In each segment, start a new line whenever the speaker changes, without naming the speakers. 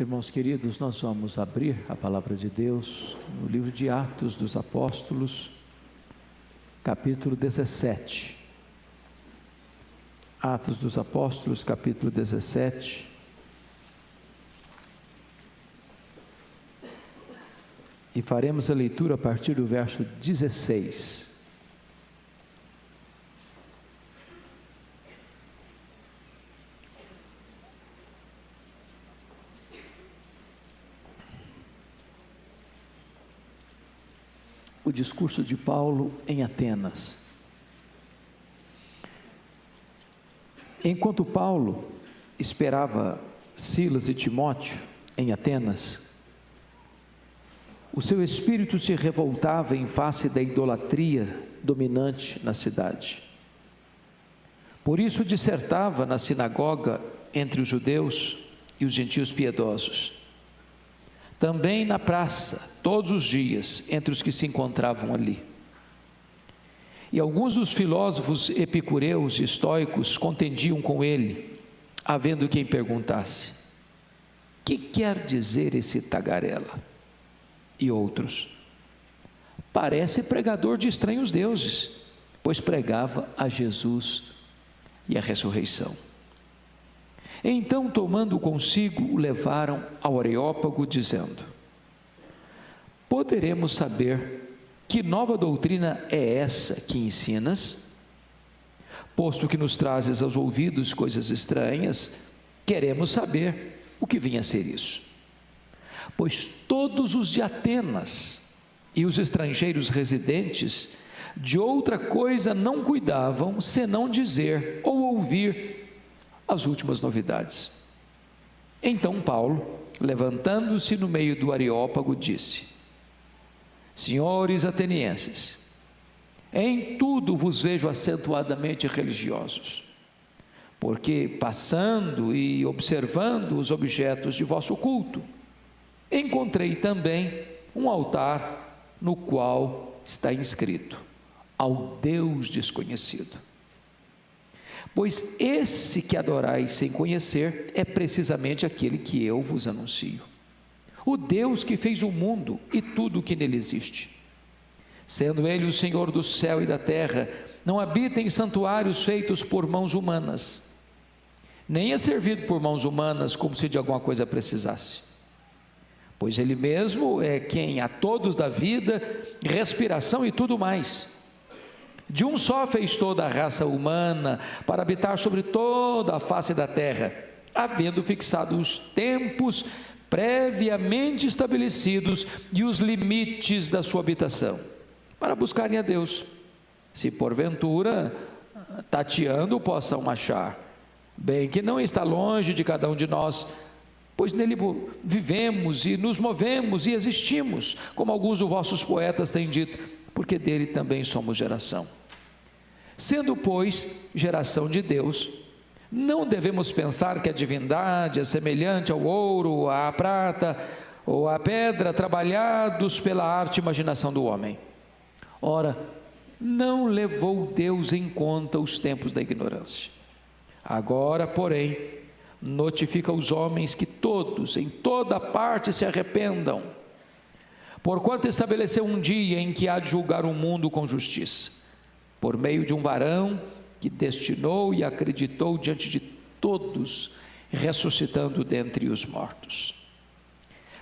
Irmãos queridos, nós vamos abrir a palavra de Deus no livro de Atos dos Apóstolos, capítulo 17. Atos dos Apóstolos, capítulo 17. E faremos a leitura a partir do verso 16. O discurso de Paulo em Atenas. Enquanto Paulo esperava Silas e Timóteo em Atenas, o seu espírito se revoltava em face da idolatria dominante na cidade. Por isso dissertava na sinagoga entre os judeus e os gentios piedosos. Também na praça, todos os dias, entre os que se encontravam ali. E alguns dos filósofos epicureus e estoicos contendiam com ele, havendo quem perguntasse: que quer dizer esse tagarela? E outros: parece pregador de estranhos deuses, pois pregava a Jesus e a ressurreição. Então, tomando consigo, o levaram ao Areópago, dizendo: poderemos saber que nova doutrina é essa que ensinas? Posto que nos trazes aos ouvidos coisas estranhas, queremos saber o que vinha a ser isso. Pois todos os de Atenas e os estrangeiros residentes de outra coisa não cuidavam, senão dizer ou ouvir as últimas novidades. Então Paulo, levantando-se no meio do Areópago, disse: senhores atenienses, em tudo vos vejo acentuadamente religiosos, porque passando e observando os objetos de vosso culto, encontrei também um altar no qual está inscrito: ao Deus desconhecido. Pois esse que adorais sem conhecer é precisamente aquele que eu vos anuncio, o Deus que fez o mundo e tudo o que nele existe. Sendo ele o Senhor do céu e da terra, não habita em santuários feitos por mãos humanas, nem é servido por mãos humanas como se de alguma coisa precisasse, pois ele mesmo é quem a todos dá vida, respiração e tudo mais. De um só fez toda a raça humana para habitar sobre toda a face da terra, havendo fixado os tempos previamente estabelecidos e os limites da sua habitação, para buscarem a Deus, se porventura tateando possam achar, bem que não está longe de cada um de nós, pois nele vivemos e nos movemos e existimos, como alguns dos vossos poetas têm dito, porque dele também somos geração. Sendo, pois, geração de Deus, não devemos pensar que a divindade é semelhante ao ouro, à prata ou à pedra, trabalhados pela arte e imaginação do homem. Ora, não levou Deus em conta os tempos da ignorância. Agora, porém, notifica aos homens que todos, em toda parte, se arrependam, porquanto estabeleceu um dia em que há de julgar o mundo com justiça, por meio de um varão que destinou e acreditou diante de todos, ressuscitando dentre os mortos.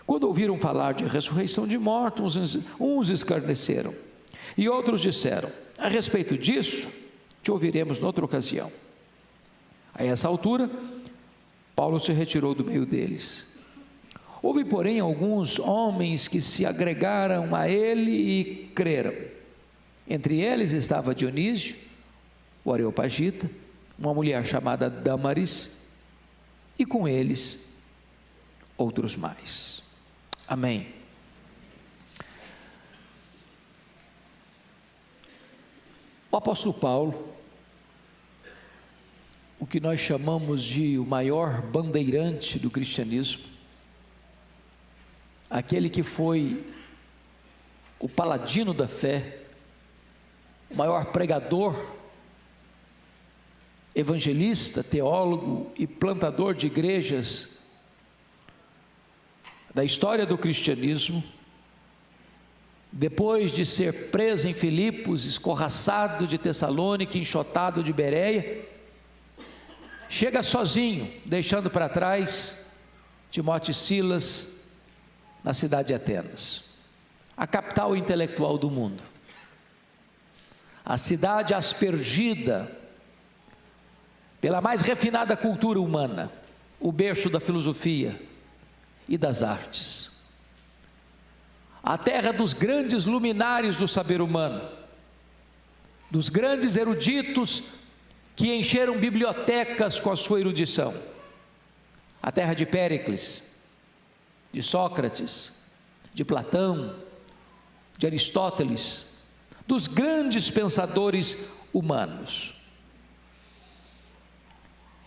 Quando ouviram falar de ressurreição de mortos, uns escarneceram, e outros disseram: a respeito disso, te ouviremos noutra ocasião. A essa altura, Paulo se retirou do meio deles. Houve, porém, alguns homens que se agregaram a ele e creram. Entre eles estava Dionísio, o Areopagita, uma mulher chamada Dâmaris, e com eles outros mais. Amém. O apóstolo Paulo, o que nós chamamos de o maior bandeirante do cristianismo, aquele que foi o paladino da fé, o maior pregador, evangelista, teólogo e plantador de igrejas da história do cristianismo, depois de ser preso em Filipos, escorraçado de Tessalônica, enxotado de Bereia, chega sozinho, deixando para trás Timóteo e Silas na cidade de Atenas, a capital intelectual do mundo, a cidade aspergida pela mais refinada cultura humana, o berço da filosofia e das artes, a terra dos grandes luminares do saber humano, dos grandes eruditos que encheram bibliotecas com a sua erudição, a terra de Péricles, de Sócrates, de Platão, de Aristóteles, dos grandes pensadores humanos.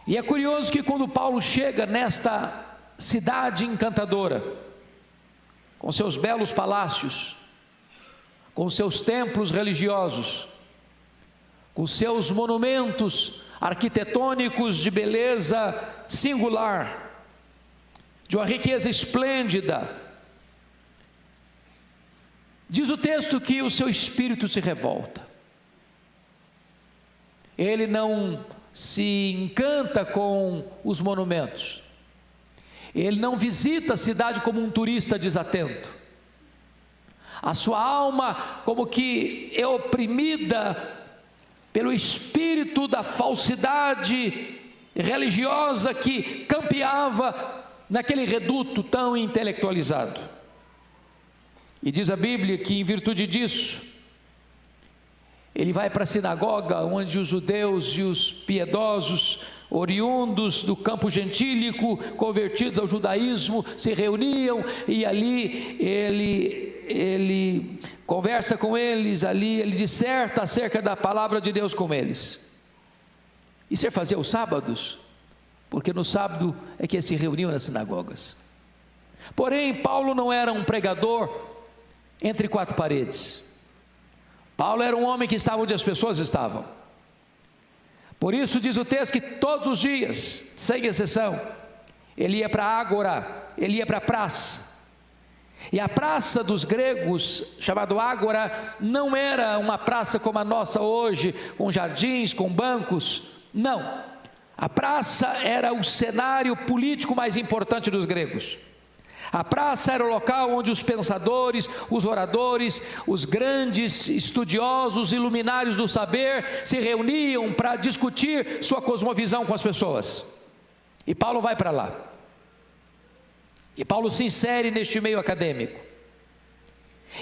E é curioso que quando Paulo chega nesta cidade encantadora, com seus belos palácios, com seus templos religiosos, com seus monumentos arquitetônicos de beleza singular, de uma riqueza esplêndida, diz o texto que o seu espírito se revolta. Ele não se encanta com os monumentos, ele não visita a cidade como um turista desatento, a sua alma como que é oprimida pelo espírito da falsidade religiosa que campeava naquele reduto tão intelectualizado. E diz a Bíblia que em virtude disso, ele vai para a sinagoga onde os judeus e os piedosos, oriundos do campo gentílico, convertidos ao judaísmo, se reuniam, e ali ele conversa com eles, ali ele disserta acerca da palavra de Deus com eles. Isso é fazer aos sábados, porque no sábado é que eles se reuniam nas sinagogas. Porém, Paulo não era um pregador entre quatro paredes. Paulo era um homem que estava onde as pessoas estavam. Por isso diz o texto que todos os dias, sem exceção, ele ia para a ágora, ele ia para a praça. E a praça dos gregos, chamado ágora, não era uma praça como a nossa hoje, com jardins, com bancos. Não, a praça era o cenário político mais importante dos gregos. A praça era o local onde os pensadores, os oradores, os grandes estudiosos e luminares do saber se reuniam para discutir sua cosmovisão com as pessoas. E Paulo vai para lá. E Paulo se insere neste meio acadêmico.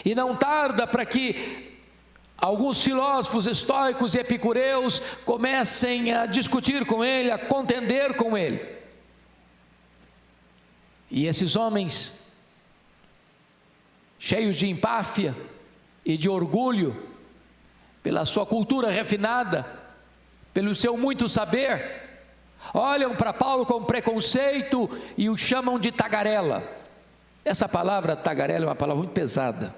E não tarda para que alguns filósofos estoicos e epicureus comecem a discutir com ele, a contender com ele. E esses homens, cheios de empáfia e de orgulho, pela sua cultura refinada, pelo seu muito saber, olham para Paulo com preconceito e o chamam de tagarela. Essa palavra tagarela é uma palavra muito pesada.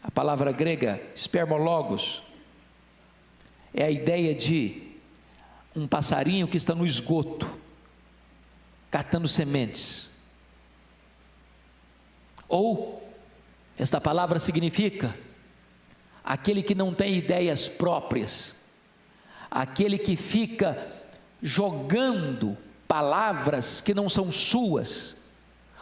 A palavra grega spermologos é a ideia de um passarinho que está no esgoto, catando sementes. Ou, esta palavra significa aquele que não tem ideias próprias, aquele que fica jogando palavras que não são suas,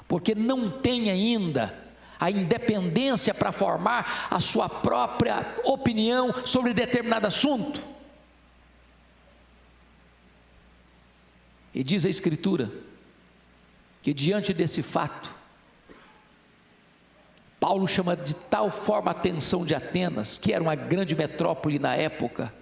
porque não tem ainda a independência para formar a sua própria opinião sobre determinado assunto. E diz a Escritura que diante desse fato, Paulo chama de tal forma a atenção de Atenas, que era uma grande metrópole na época,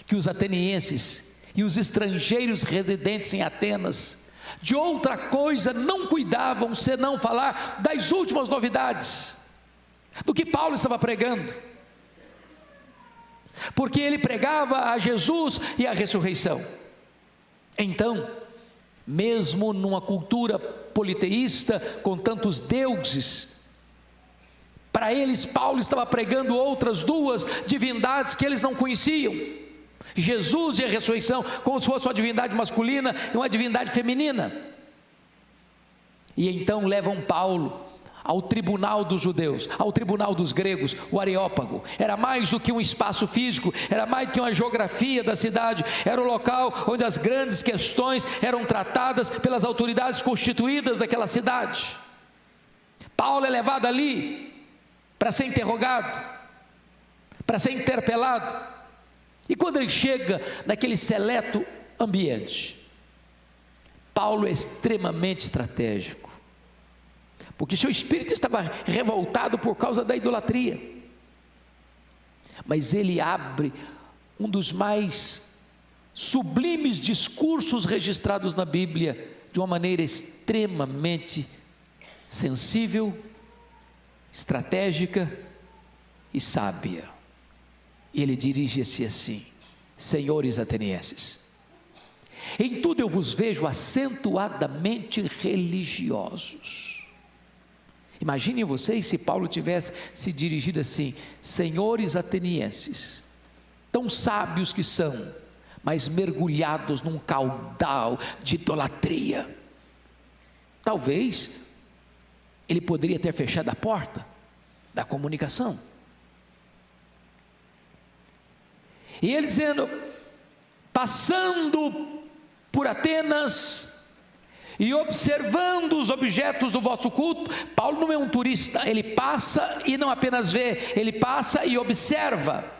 que os atenienses e os estrangeiros residentes em Atenas, de outra coisa não cuidavam senão falar das últimas novidades, do que Paulo estava pregando, porque ele pregava a Jesus e a ressurreição. Então, mesmo numa cultura politeísta, com tantos deuses, para eles Paulo estava pregando outras duas divindades que eles não conheciam, Jesus e a ressurreição, como se fosse uma divindade masculina e uma divindade feminina. E então levam Paulo ao tribunal dos judeus, ao tribunal dos gregos, o Areópago. Era mais do que um espaço físico, era mais do que uma geografia da cidade, era o local onde as grandes questões eram tratadas pelas autoridades constituídas daquela cidade. Paulo é levado ali para ser interrogado, para ser interpelado. E quando ele chega naquele seleto ambiente, Paulo é extremamente estratégico, porque seu espírito estava revoltado por causa da idolatria, mas ele abre um dos mais sublimes discursos registrados na Bíblia, de uma maneira extremamente sensível, estratégica e sábia. E ele dirige-se assim: senhores atenienses, em tudo eu vos vejo acentuadamente religiosos. Imaginem vocês se Paulo tivesse se dirigido assim: senhores atenienses, tão sábios que são, mas mergulhados num caudal de idolatria. Talvez ele poderia ter fechado a porta da comunicação. E ele dizendo, passando por Atenas e observando os objetos do vosso culto. Paulo não é um turista, ele passa e não apenas vê, ele passa e observa.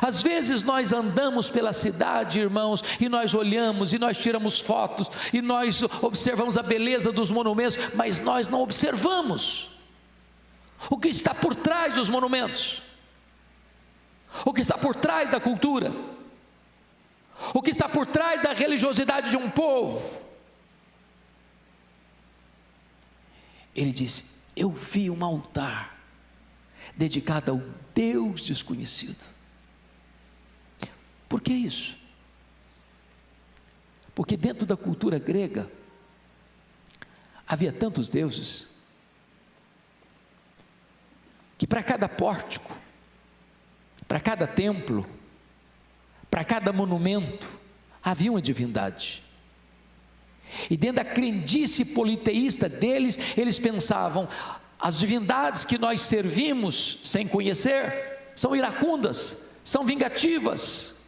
Às vezes nós andamos pela cidade, irmãos, e nós olhamos, e nós tiramos fotos, e nós observamos a beleza dos monumentos, mas nós não observamos o que está por trás dos monumentos, o que está por trás da cultura, o que está por trás da religiosidade de um povo. Ele disse: eu vi um altar dedicado ao Deus desconhecido. Por que isso? Porque dentro da cultura grega havia tantos deuses, que para cada pórtico, para cada templo, para cada monumento, havia uma divindade. E dentro da crendice politeísta deles, eles pensavam: as divindades que nós servimos sem conhecer são iracundas, são vingativas,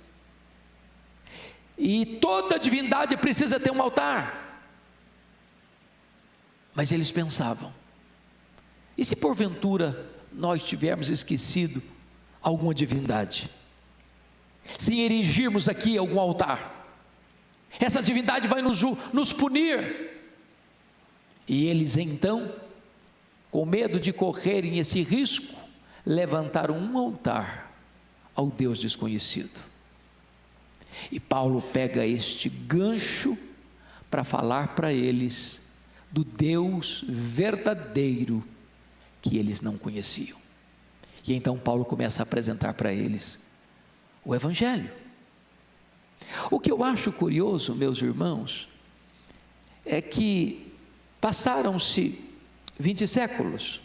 e toda divindade precisa ter um altar. Mas eles pensavam: e se porventura nós tivermos esquecido alguma divindade, se erigirmos aqui algum altar, essa divindade vai nos punir. E eles então, com medo de correrem esse risco, levantaram um altar ao Deus desconhecido. E Paulo pega este gancho para falar para eles do Deus verdadeiro que eles não conheciam. E então Paulo começa a apresentar para eles o Evangelho. O que eu acho curioso, meus irmãos, é que passaram-se 20 séculos.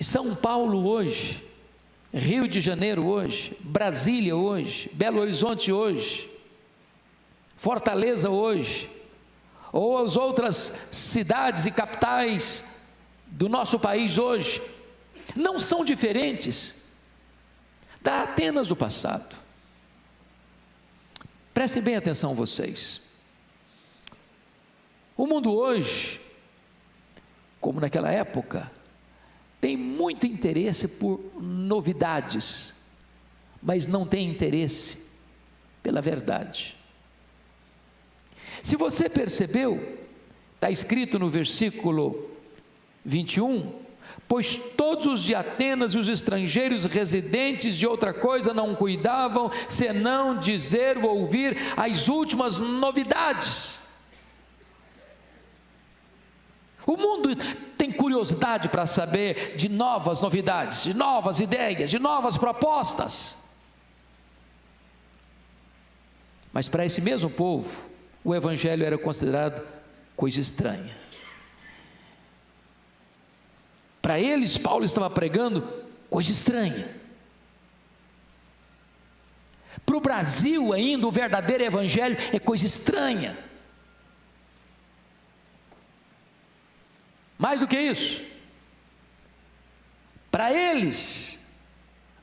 São Paulo hoje, Rio de Janeiro hoje, Brasília hoje, Belo Horizonte hoje, Fortaleza hoje, ou as outras cidades e capitais do nosso país hoje, não são diferentes da Atenas do passado. Prestem bem atenção vocês. O mundo hoje, como naquela época, tem muito interesse por novidades, mas não tem interesse pela verdade. Se você percebeu, está escrito no versículo 21, pois todos os de Atenas e os estrangeiros residentes de outra coisa não cuidavam, senão dizer ou ouvir as últimas novidades. O mundo tem curiosidade para saber de novas novidades, de novas ideias, de novas propostas. Mas para esse mesmo povo, o Evangelho era considerado coisa estranha. Para eles, Paulo estava pregando coisa estranha. Para o Brasil ainda, o verdadeiro Evangelho é coisa estranha. Mais do que isso, para eles,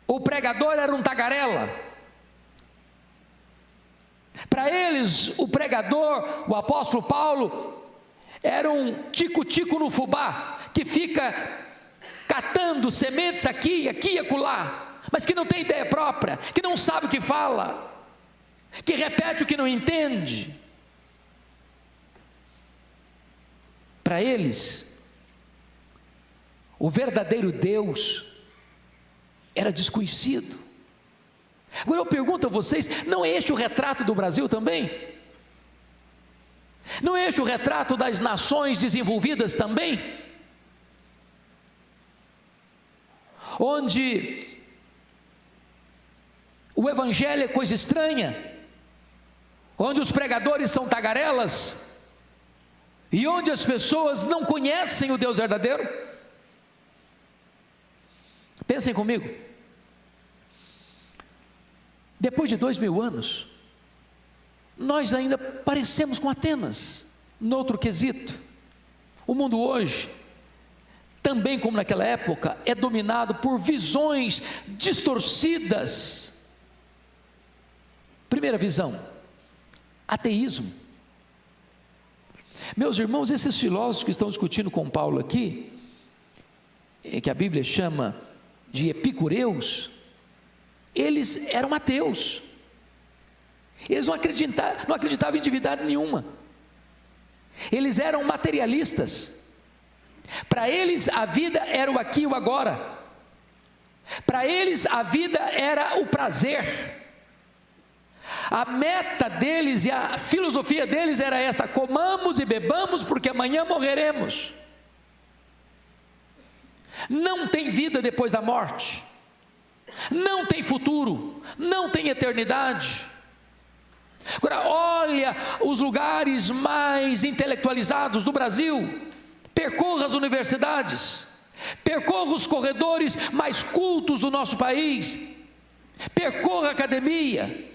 o pregador era um tagarela. Para eles, o pregador, o apóstolo Paulo, era um tico-tico no fubá, que fica catando sementes aqui e acolá, mas que não tem ideia própria, que não sabe o que fala, que repete o que não entende. Para eles, o verdadeiro Deus era desconhecido. Agora eu pergunto a vocês, não é este o retrato do Brasil também? Não é este o retrato das nações desenvolvidas também? Onde o evangelho é coisa estranha, onde os pregadores são tagarelas, e onde as pessoas não conhecem o Deus verdadeiro. Pensem comigo, depois de 2000 anos, nós ainda parecemos com Atenas, no outro quesito. O mundo hoje, também como naquela época, é dominado por visões distorcidas. Primeira visão, ateísmo. Meus irmãos, esses filósofos que estão discutindo com Paulo aqui, que a Bíblia chama de epicureus, eles eram ateus. Eles não acreditavam em divindade nenhuma. Eles eram materialistas. Para eles a vida era o aqui e o agora. Para eles a vida era o prazer. A meta deles e a filosofia deles era esta: comamos e bebamos porque amanhã morreremos. Não tem vida depois da morte, não tem futuro, não tem eternidade. Agora olha os lugares mais intelectualizados do Brasil, percorra as universidades, percorra os corredores mais cultos do nosso país, percorra a academia,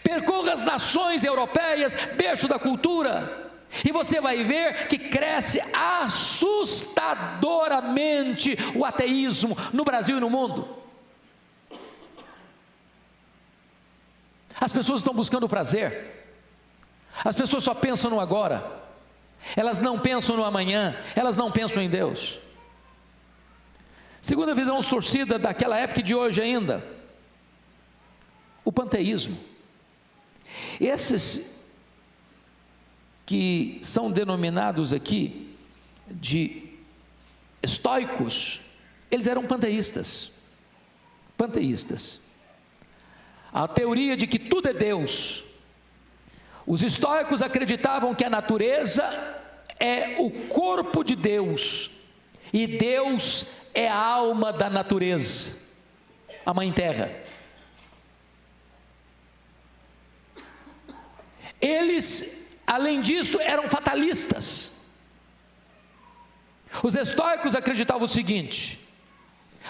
percorra as nações europeias, berço da cultura, e você vai ver que cresce assustadoramente o ateísmo no Brasil e no mundo. As pessoas estão buscando prazer, as pessoas só pensam no agora, elas não pensam no amanhã, elas não pensam em Deus. Segunda visão distorcida daquela época e de hoje ainda, o panteísmo. Esses que são denominados aqui de estoicos, eles eram panteístas. A teoria de que tudo é Deus. Os estoicos acreditavam que a natureza é o corpo de Deus, e Deus é a alma da natureza, a mãe terra. Eles, além disso, eram fatalistas. Os estoicos acreditavam o seguinte: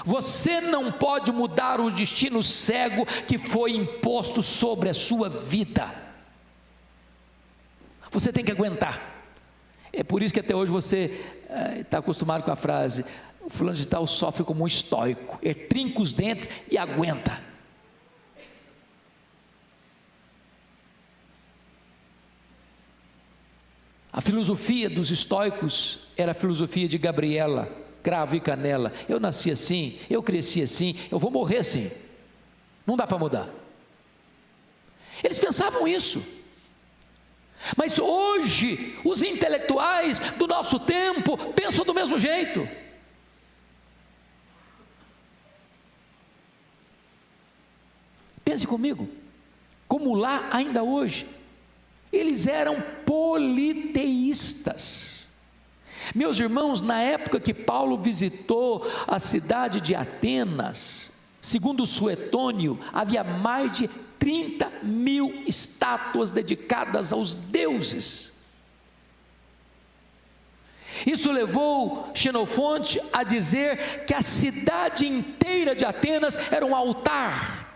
você não pode mudar o destino cego que foi imposto sobre a sua vida, você tem que aguentar. É por isso que até hoje você está acostumado com a frase: o fulano de tal sofre como um estoico, ele trinca os dentes e aguenta. A filosofia dos estoicos era a filosofia de Gabriela, cravo e canela. Eu nasci assim, eu cresci assim, eu vou morrer assim, não dá para mudar. Eles pensavam isso. Mas hoje os intelectuais do nosso tempo pensam do mesmo jeito. Pense comigo, como lá ainda hoje, eles eram politeístas. Meus irmãos, na época que Paulo visitou a cidade de Atenas, segundo Suetônio, havia mais de 30.000 estátuas dedicadas aos deuses. Isso levou Xenofonte a dizer que a cidade inteira de Atenas era um altar.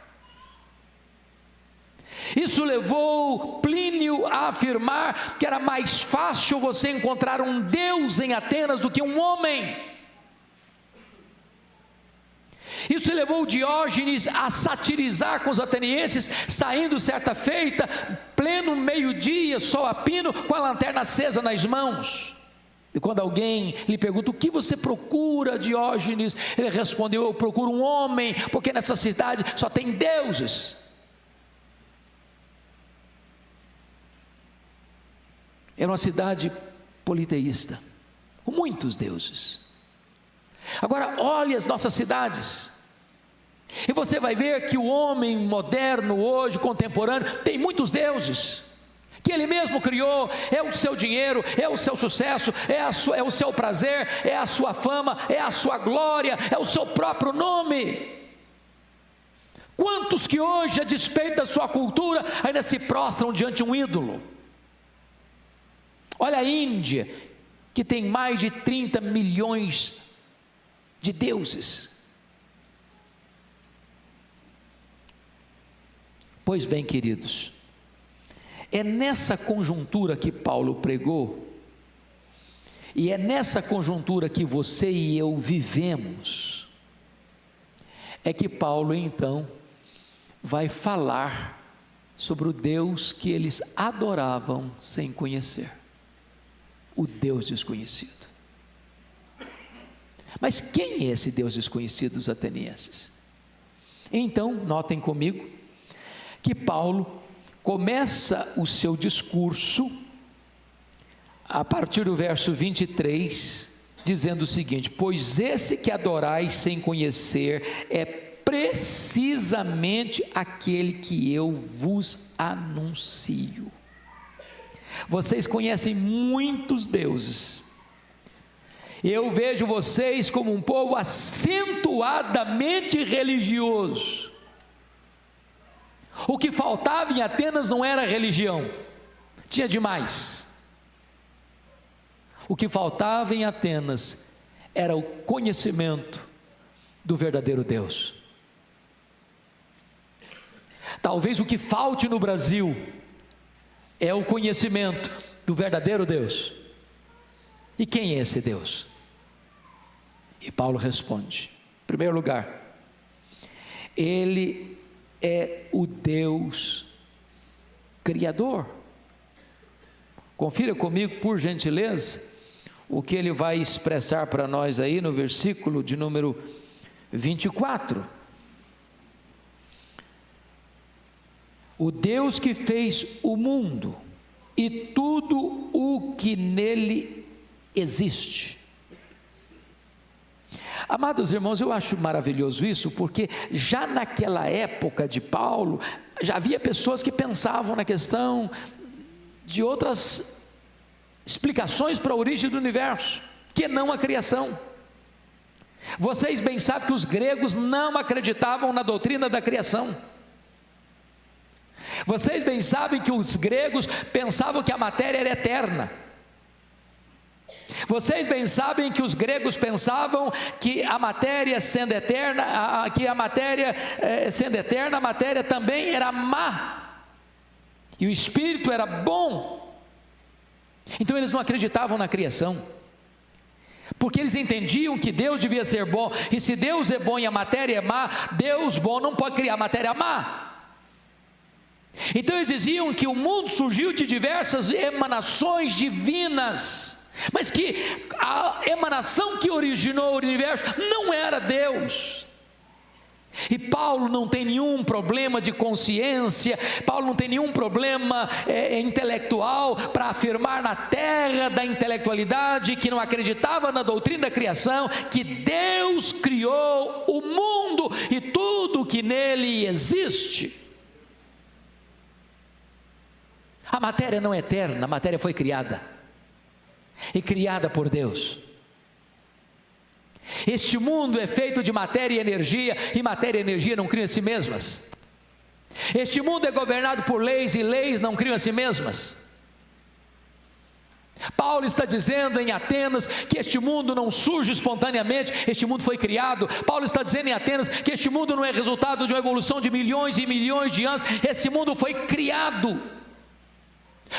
Isso levou Plínio a afirmar que era mais fácil você encontrar um Deus em Atenas do que um homem. Isso levou Diógenes a satirizar com os atenienses, saindo certa feita, pleno meio-dia, sol a pino, com a lanterna acesa nas mãos. E quando alguém lhe pergunta: o que você procura, Diógenes? Ele respondeu: eu procuro um homem, porque nessa cidade só tem deuses. Era uma cidade politeísta, com muitos deuses. Agora olhe as nossas cidades, e você vai ver que o homem moderno hoje, contemporâneo, tem muitos deuses, que ele mesmo criou. É o seu dinheiro, é o seu sucesso, é o seu prazer, é a sua fama, é a sua glória, é o seu próprio nome. Quantos que hoje, a despeito da sua cultura, ainda se prostram diante de um ídolo? Olha a Índia, que tem mais de 30 milhões de deuses. Pois bem, queridos, é nessa conjuntura que Paulo pregou, e é nessa conjuntura que você e eu vivemos, é que Paulo então vai falar sobre o Deus que eles adoravam sem conhecer, o Deus desconhecido. Mas quem é esse Deus desconhecido dos atenienses? Então, notem comigo que Paulo começa o seu discurso a partir do verso 23, dizendo o seguinte: pois esse que adorais sem conhecer é precisamente aquele que eu vos anuncio. Vocês conhecem muitos deuses. Eu vejo vocês como um povo acentuadamente religioso. O que faltava em Atenas não era religião, tinha demais. O que faltava em Atenas era o conhecimento do verdadeiro Deus. Talvez o que falte no Brasil é o conhecimento do verdadeiro Deus. E quem é esse Deus? E Paulo responde: em primeiro lugar, Ele é o Deus Criador. Confira comigo, por gentileza, o que ele vai expressar para nós aí no versículo de número 24. O Deus que fez o mundo e tudo o que nele existe. Amados irmãos, eu acho maravilhoso isso, porque já naquela época de Paulo, já havia pessoas que pensavam na questão de outras explicações para a origem do universo, que não a criação. Vocês bem sabem que os gregos não acreditavam na doutrina da criação. Vocês bem sabem que os gregos pensavam que a matéria era eterna. Vocês bem sabem que os gregos pensavam que a matéria sendo eterna, a matéria também era má, e o espírito era bom. Então eles não acreditavam na criação, porque eles entendiam que Deus devia ser bom, e se Deus é bom e a matéria é má, Deus bom não pode criar matéria má. Então eles diziam que o mundo surgiu de diversas emanações divinas, mas que a emanação que originou o universo não era Deus. E Paulo não tem nenhum problema de consciência, Paulo não tem nenhum problema intelectual para afirmar na terra da intelectualidade, que não acreditava na doutrina da criação, que Deus criou o mundo e tudo que nele existe. A matéria não é eterna, a matéria foi criada, e criada por Deus. Este mundo é feito de matéria e energia, e matéria e energia não criam a si mesmas. Este mundo é governado por leis, e leis não criam a si mesmas. Paulo está dizendo em Atenas que este mundo não surge espontaneamente, este mundo foi criado. Paulo está dizendo em Atenas que este mundo não é resultado de uma evolução de milhões e milhões de anos, esse mundo foi criado.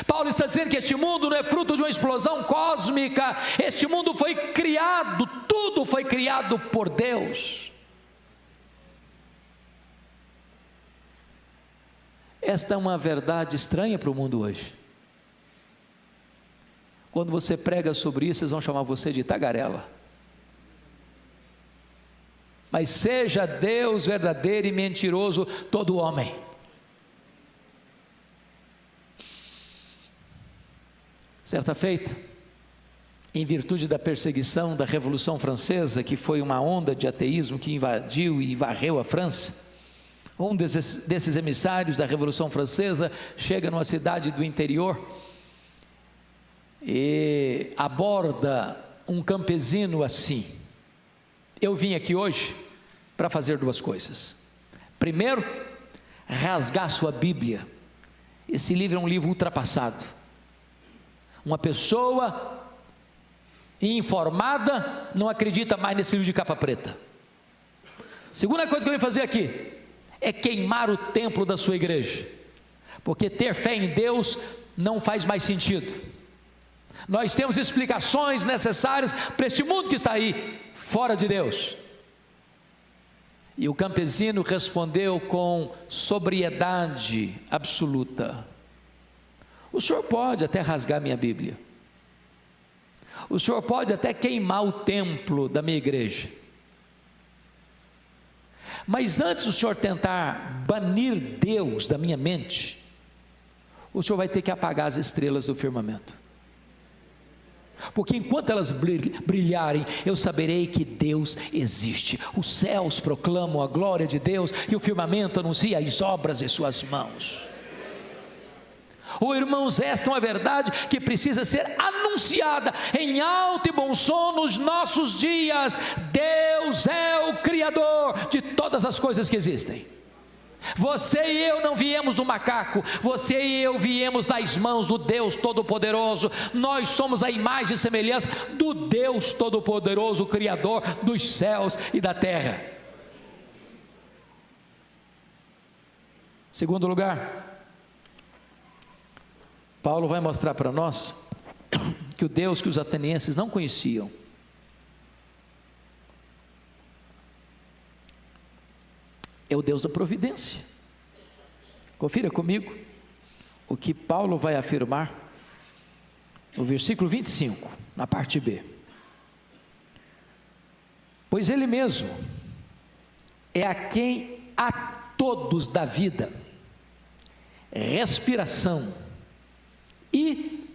Paulo está dizendo que este mundo não é fruto de uma explosão cósmica, este mundo foi criado, tudo foi criado por Deus. Esta é uma verdade estranha para o mundo hoje. Quando você prega sobre isso, eles vão chamar você de tagarela. Mas seja Deus verdadeiro e mentiroso todo homem. Certa feita, em virtude da perseguição da Revolução Francesa, que foi uma onda de ateísmo que invadiu e varreu a França, um desses emissários da Revolução Francesa chega numa cidade do interior e aborda um campesino assim: eu vim aqui hoje para fazer duas coisas. Primeiro, rasgar sua Bíblia. Esse livro é um livro ultrapassado. Uma pessoa informada não acredita mais nesse livro de capa preta. Segunda coisa que eu vim fazer aqui é queimar o templo da sua igreja, porque ter fé em Deus não faz mais sentido. Nós temos explicações necessárias para este mundo que está aí, fora de Deus. E o campesino respondeu com sobriedade absoluta: o senhor pode até rasgar minha Bíblia, o senhor pode até queimar o templo da minha igreja, mas antes do senhor tentar banir Deus da minha mente, o senhor vai ter que apagar as estrelas do firmamento, porque enquanto elas brilharem, eu saberei que Deus existe. Os céus proclamam a glória de Deus e o firmamento anuncia as obras de suas mãos. Irmãos, esta é uma verdade que precisa ser anunciada em alto e bom som nos nossos dias. Deus é o Criador de todas as coisas que existem. Você e eu não viemos do macaco, você e eu viemos das mãos do Deus Todo-Poderoso. Nós somos a imagem e semelhança do Deus Todo-Poderoso, o Criador dos céus e da terra. Segundo lugar, Paulo vai mostrar para nós que o Deus que os atenienses não conheciam é o Deus da providência. Confira comigo o que Paulo vai afirmar no versículo 25, na parte B. Pois Ele mesmo é a quem a todos dá vida, respiração e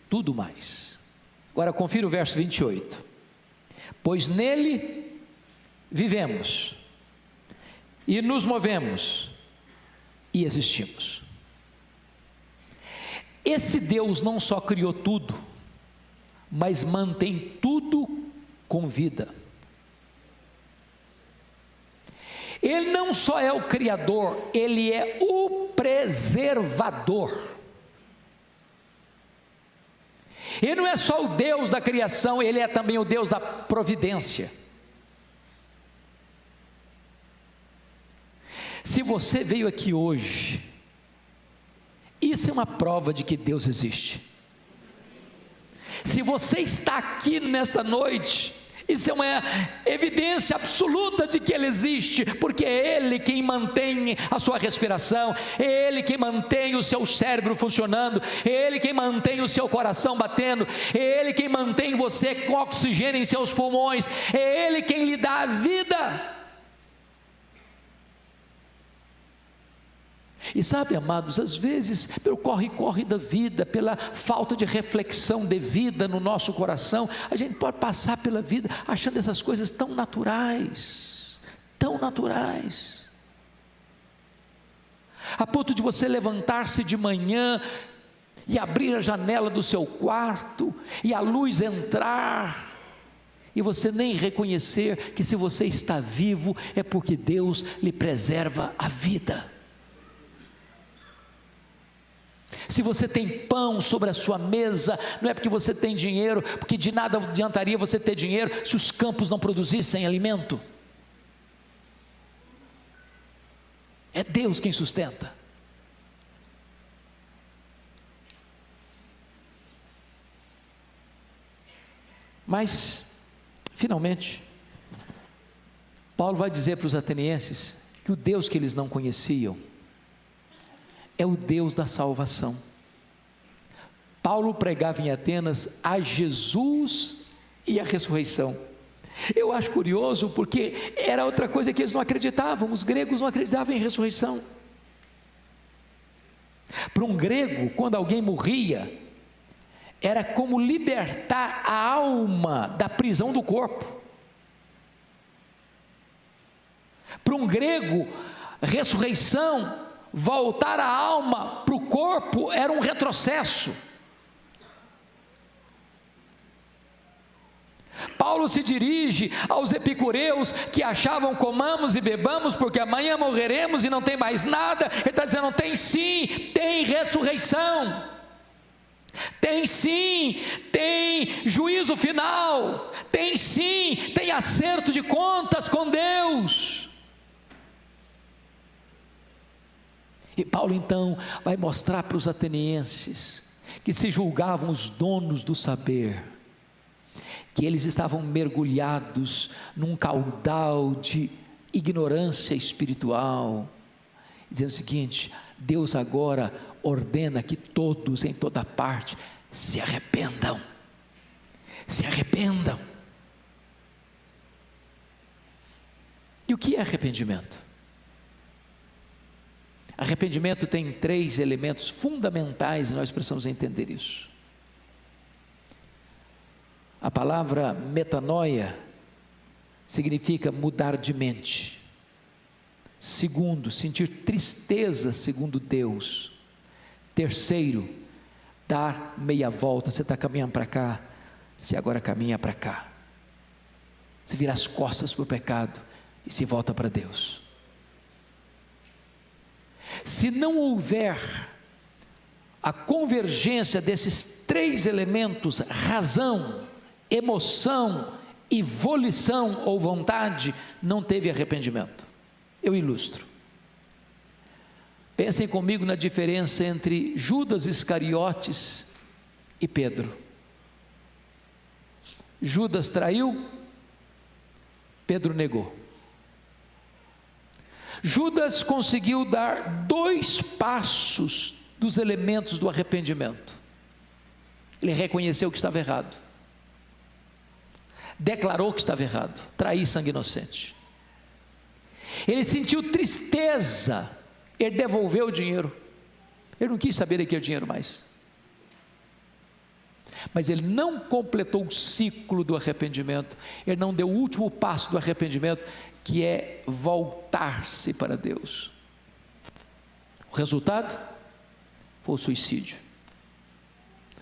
tudo mais. Agora confira o verso 28. Pois nele vivemos e nos movemos e existimos. Esse Deus não só criou tudo, mas mantém tudo com vida. Ele não só é o Criador, Ele é o preservador. Ele não é só o Deus da criação, Ele é também o Deus da providência. Se você veio aqui hoje, isso é uma prova de que Deus existe. Se você está aqui nesta noite, isso é uma evidência absoluta de que Ele existe, porque é Ele quem mantém a sua respiração, é Ele quem mantém o seu cérebro funcionando, é Ele quem mantém o seu coração batendo, é Ele quem mantém você com oxigênio em seus pulmões, é Ele quem lhe dá a vida. E sabe, amados, às vezes pelo corre-corre da vida, pela falta de reflexão devida no nosso coração, a gente pode passar pela vida achando essas coisas tão naturais, a ponto de você levantar-se de manhã e abrir a janela do seu quarto e a luz entrar, e você nem reconhecer que se você está vivo é porque Deus lhe preserva a vida. Se você tem pão sobre a sua mesa, não é porque você tem dinheiro, porque de nada adiantaria você ter dinheiro se os campos não produzissem alimento. É Deus quem sustenta. Mas, finalmente, Paulo vai dizer para os atenienses que o Deus que eles não conheciam é o Deus da salvação. Paulo pregava em Atenas a Jesus e a ressurreição. Eu acho curioso porque era outra coisa que eles não acreditavam. Os gregos não acreditavam em ressurreição. Para um grego, quando alguém morria, era como libertar a alma da prisão do corpo. Para um grego, ressurreição, voltar a alma para o corpo, era um retrocesso. Paulo se dirige aos epicureus que achavam comamos e bebamos porque amanhã morreremos e não tem mais nada. Ele está dizendo, tem sim, tem ressurreição, tem sim, tem juízo final, tem sim, tem acerto de contas com Deus. E Paulo então vai mostrar para os atenienses, que se julgavam os donos do saber, que eles estavam mergulhados num caudal de ignorância espiritual, dizendo o seguinte: Deus agora ordena que todos em toda parte se arrependam, se arrependam. E o que é arrependimento? Arrependimento tem 3 elementos fundamentais e nós precisamos entender isso. A palavra metanoia significa mudar de mente. Segundo, sentir tristeza segundo Deus. Terceiro, dar meia volta. Você está caminhando para cá, você agora caminha para cá. Você vira as costas para o pecado e se volta para Deus. Se não houver a convergência desses 3 elementos, razão, emoção e volição ou vontade, não teve arrependimento. Eu ilustro. Pensem comigo na diferença entre Judas Iscariotes e Pedro. Judas traiu, Pedro negou. Judas conseguiu dar 2 passos dos elementos do arrependimento. Ele reconheceu que estava errado, declarou que estava errado, trair sangue inocente. Ele sentiu tristeza, ele devolveu o dinheiro, ele não quis saber daquele dinheiro mais, mas ele não completou o ciclo do arrependimento, ele não deu o último passo do arrependimento, que é voltar-se para Deus. O resultado foi o suicídio.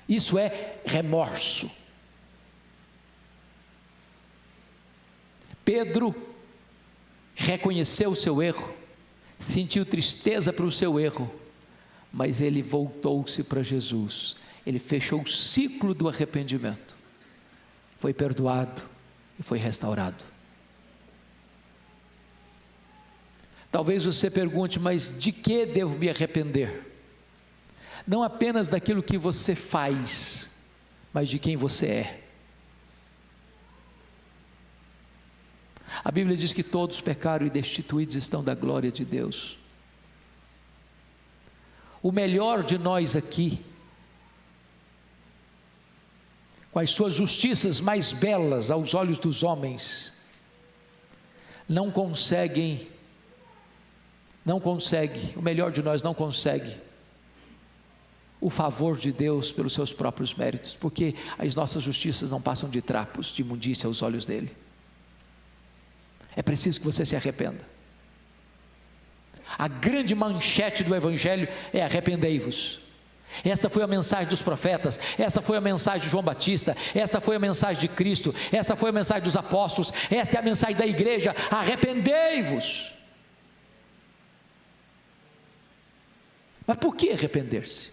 Isso é remorso. Pedro reconheceu o seu erro, sentiu tristeza pelo seu erro, mas ele voltou-se para Jesus, ele fechou o ciclo do arrependimento, foi perdoado e foi restaurado. Talvez você pergunte, mas de que devo me arrepender? Não apenas daquilo que você faz, mas de quem você é. A Bíblia diz que todos pecaram e destituídos estão da glória de Deus. O melhor de nós aqui, com as suas justiças mais belas aos olhos dos homens, não consegue, o melhor de nós não consegue o favor de Deus pelos seus próprios méritos, porque as nossas justiças não passam de trapos de imundícia aos olhos dele. É preciso que você se arrependa. A grande manchete do Evangelho é: arrependei-vos. Esta foi a mensagem dos profetas, esta foi a mensagem de João Batista, esta foi a mensagem de Cristo, esta foi a mensagem dos apóstolos, esta é a mensagem da igreja: arrependei-vos. Mas por que arrepender-se?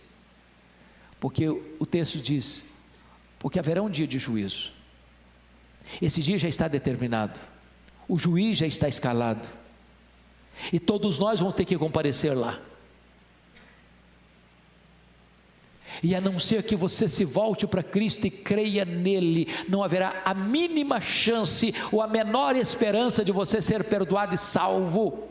Porque o texto diz, porque haverá um dia de juízo. Esse dia já está determinado, o juiz já está escalado, e todos nós vamos ter que comparecer lá. E a não ser que você se volte para Cristo e creia nele, não haverá a mínima chance ou a menor esperança de você ser perdoado e salvo.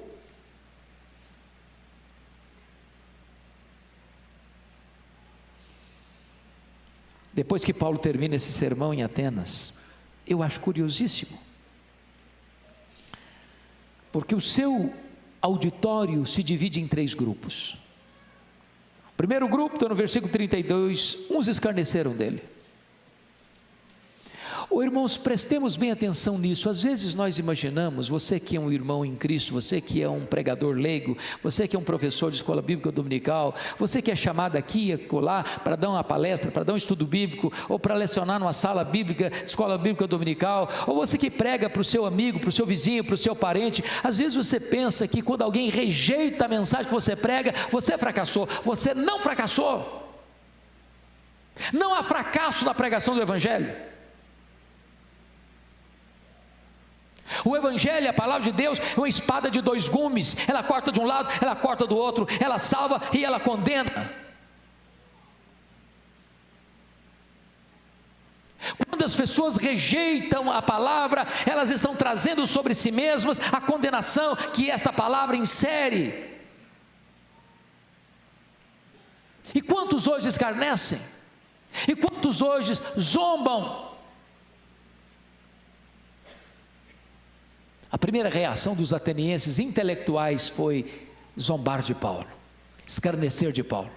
Depois que Paulo termina esse sermão em Atenas, eu acho curiosíssimo, porque o seu auditório se divide em 3 grupos. O primeiro grupo está no versículo 32, uns escarneceram dele. Irmãos, prestemos bem atenção nisso. Às vezes nós imaginamos, você que é um irmão em Cristo, você que é um pregador leigo, você que é um professor de escola bíblica dominical, você que é chamado aqui e acolá para dar uma palestra, para dar um estudo bíblico, ou para lecionar numa sala bíblica, escola bíblica dominical, ou você que prega para o seu amigo, para o seu vizinho, para o seu parente. Às vezes você pensa que quando alguém rejeita a mensagem que você prega, você fracassou. Você não fracassou. Não há fracasso na pregação do Evangelho. O Evangelho, a palavra de Deus, é uma espada de 2 gumes, ela corta de um lado, ela corta do outro, ela salva e ela condena. Quando as pessoas rejeitam a palavra, elas estão trazendo sobre si mesmas a condenação que esta palavra insere. E quantos hoje escarnecem? E quantos hoje zombam? A primeira reação dos atenienses intelectuais foi zombar de Paulo, escarnecer de Paulo.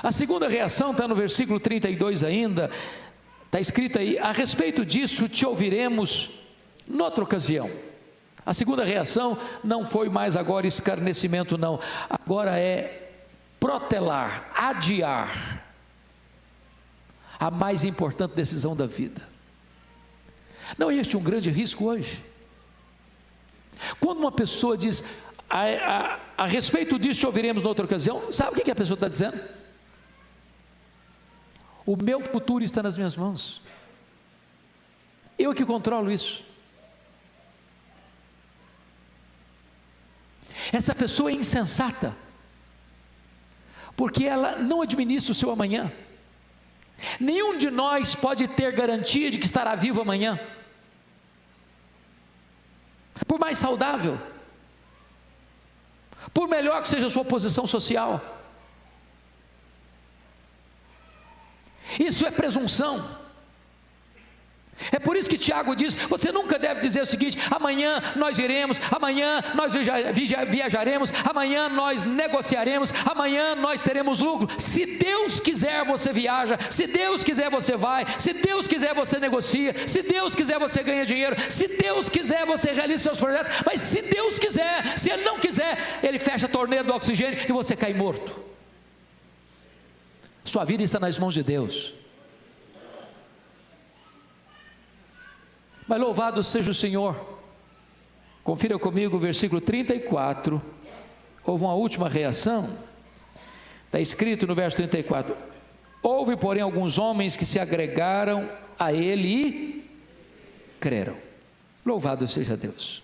A segunda reação está no versículo 32 ainda, está escrito aí: a respeito disso te ouviremos noutra ocasião. A segunda reação não foi mais agora escarnecimento, não, agora é protelar, adiar a mais importante decisão da vida. Não é este um grande risco hoje? Quando uma pessoa diz, a respeito disso ouviremos noutra ocasião, sabe o que a pessoa está dizendo? O meu futuro está nas minhas mãos, eu que controlo isso. Essa pessoa é insensata, porque ela não administra o seu amanhã. Nenhum de nós pode ter garantia de que estará vivo amanhã, por mais saudável, por melhor que seja a sua posição social. Isso é presunção. É por isso que Tiago diz, você nunca deve dizer o seguinte: amanhã nós iremos, amanhã nós viajaremos, amanhã nós negociaremos, amanhã nós teremos lucro. Se Deus quiser você viaja, se Deus quiser você vai, se Deus quiser você negocia, se Deus quiser você ganha dinheiro, se Deus quiser você realiza seus projetos, mas se Deus quiser, se Ele não quiser, Ele fecha a torneira do oxigênio e você cai morto. Sua vida está nas mãos de Deus. Mas louvado seja o Senhor. Confira comigo o versículo 34. Houve uma última reação. Está escrito no verso 34: houve porém alguns homens que se agregaram a ele e creram. Louvado seja Deus.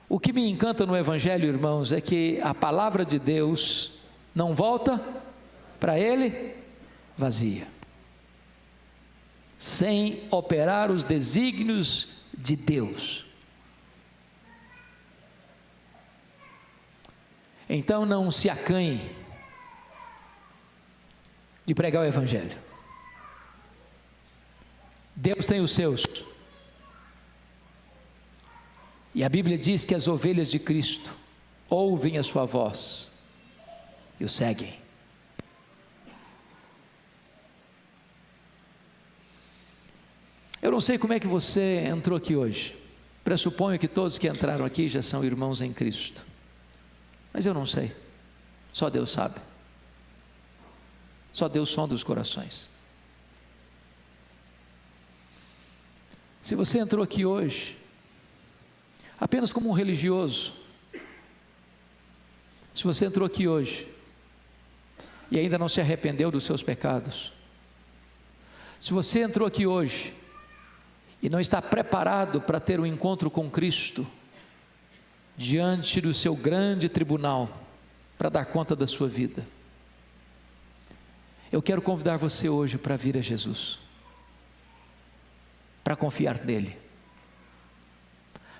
O que me encanta no Evangelho, irmãos, é que a palavra de Deus não volta para ele vazia, sem operar os desígnios de Deus. Então não se acanhe de pregar o Evangelho. Deus tem os seus, e a Bíblia diz que as ovelhas de Cristo ouvem a sua voz e o seguem. Eu não sei como é que você entrou aqui hoje. Pressuponho que todos que entraram aqui já são irmãos em Cristo, mas eu não sei, só Deus sabe, só Deus sonda os corações. Se você entrou aqui hoje apenas como um religioso, Se você entrou aqui hoje e ainda não se arrependeu dos seus pecados, se você entrou aqui hoje e não está preparado para ter um encontro com Cristo, diante do seu grande tribunal, para dar conta da sua vida, eu quero convidar você hoje para vir a Jesus, para confiar nele,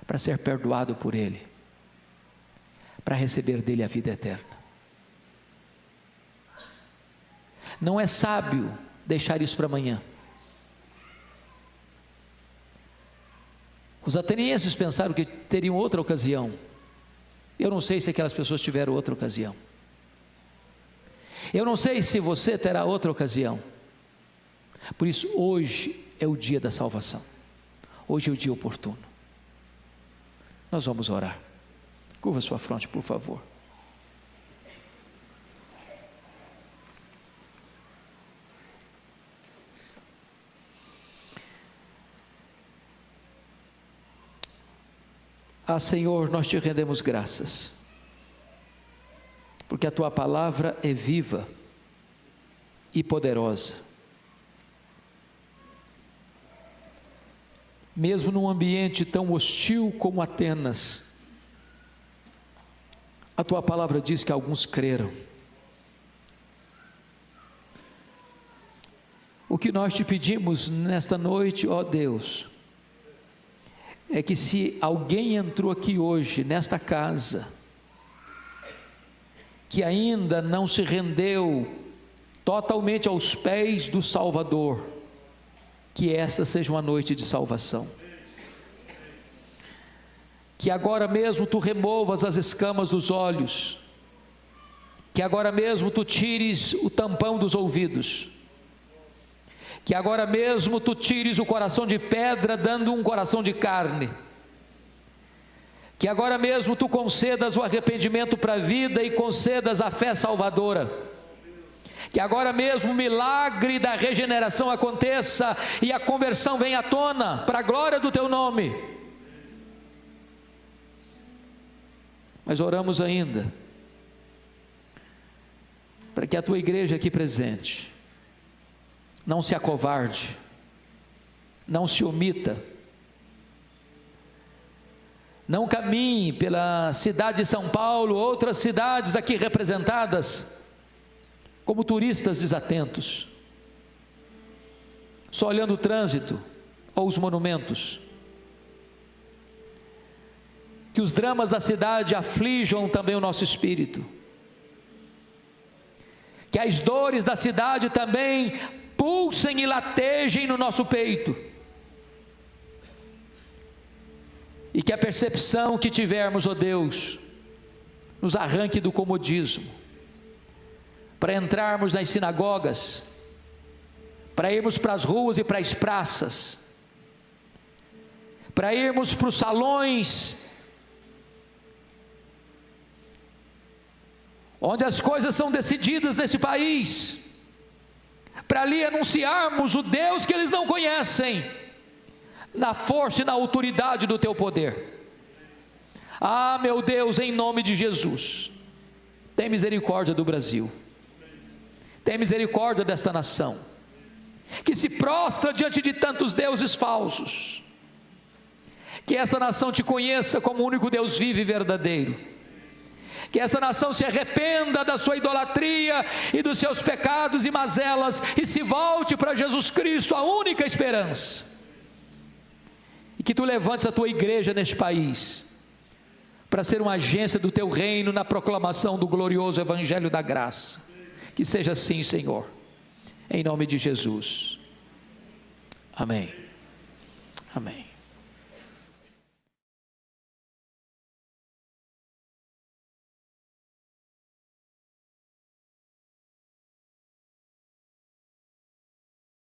para ser perdoado por ele, para receber dele a vida eterna. Não é sábio deixar isso para amanhã. Os atenienses pensaram que teriam outra ocasião. Eu não sei se aquelas pessoas tiveram outra ocasião. Eu não sei se você terá outra ocasião. Por isso, hoje é o dia da salvação. Hoje é o dia oportuno. Nós vamos orar. Curva sua fronte, por favor. Ah, Senhor, nós te rendemos graças, porque a tua palavra é viva e poderosa. Mesmo num ambiente tão hostil como Atenas, a tua palavra diz que alguns creram. O que nós te pedimos nesta noite, ó Deus, é que se alguém entrou aqui hoje, nesta casa, que ainda não se rendeu totalmente aos pés do Salvador, que esta seja uma noite de salvação. Que agora mesmo tu removas as escamas dos olhos, que agora mesmo tu tires o tampão dos ouvidos, que agora mesmo tu tires o coração de pedra, dando um coração de carne, que agora mesmo tu concedas o arrependimento para a vida e concedas a fé salvadora, que agora mesmo o milagre da regeneração aconteça e a conversão venha à tona, para a glória do teu nome. Mas oramos ainda, para que a tua igreja aqui presente não se acovarde, não se omita, não caminhe pela cidade de São Paulo, outras cidades aqui representadas, como turistas desatentos, só olhando o trânsito ou os monumentos. Que os dramas da cidade aflijam também o nosso espírito, que as dores da cidade também pulsem e latejem no nosso peito, e que a percepção que tivermos, ó Deus, nos arranque do comodismo, para entrarmos nas sinagogas, para irmos para as ruas e para as praças, para irmos para os salões, onde as coisas são decididas nesse país, para ali anunciarmos o Deus que eles não conhecem, na força e na autoridade do teu poder. Ah, meu Deus, em nome de Jesus, tem misericórdia do Brasil, tem misericórdia desta nação, que se prostra diante de tantos deuses falsos. Que esta nação te conheça como o único Deus vivo e verdadeiro. Que essa nação se arrependa da sua idolatria e dos seus pecados e mazelas, e se volte para Jesus Cristo, a única esperança. E que tu levantes a tua igreja neste país, para ser uma agência do teu reino na proclamação do glorioso evangelho da graça. Que seja assim, Senhor, em nome de Jesus. Amém. Amém.